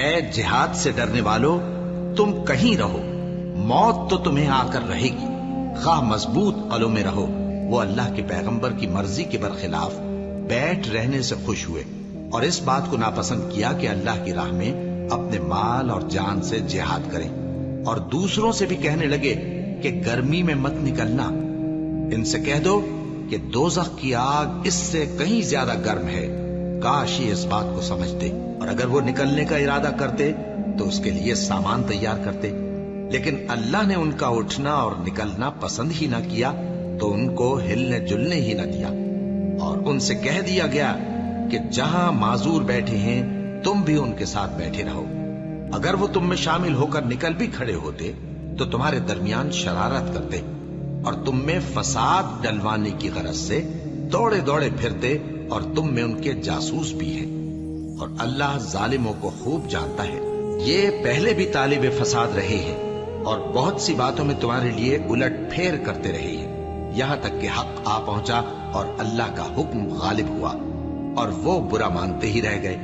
اے جہاد سے ڈرنے والو، تم کہیں رہو، موت تو تمہیں آ کر رہے گی، خواہ مضبوط قلعوں میں رہو۔ وہ اللہ کے پیغمبر کی مرضی کے برخلاف بیٹھ رہنے سے خوش ہوئے اور اس بات کو ناپسند کیا کہ اللہ کی راہ میں اپنے مال اور جان سے جہاد کریں، اور دوسروں سے بھی کہنے لگے کہ گرمی میں مت نکلنا، ان سے کہہ دو کہ دوزخ کی آگ اس سے کہیں زیادہ گرم ہے، کاش یہ اس بات کو سمجھتے، اور اگر وہ نکلنے کا ارادہ کرتے تو اس کے لیے سامان تیار کرتے، لیکن اللہ نے ان کا اٹھنا اور نکلنا پسند ہی نہ کیا تو ان کو ہلنے جلنے ہی نہ دیا، اور ان سے کہہ دیا گیا کہ جہاں معذور بیٹھے ہیں تم بھی ان کے ساتھ بیٹھے رہو، اگر وہ تم میں شامل ہو کر نکل بھی کھڑے ہوتے تو تمہارے درمیان شرارت کرتے اور تم میں فساد ڈلوانے کی غرض سے دوڑے دوڑے پھرتے، اور تم میں ان کے جاسوس بھی ہیں، اور اللہ ظالموں کو خوب جانتا ہے۔ یہ پہلے بھی طالب فساد رہے ہیں اور بہت سی باتوں میں تمہارے لیے الٹ پھیر کرتے رہے ہیں، یہاں تک کہ حق آ پہنچا اور اللہ کا حکم غالب ہوا اور وہ برا مانتے ہی رہ گئے۔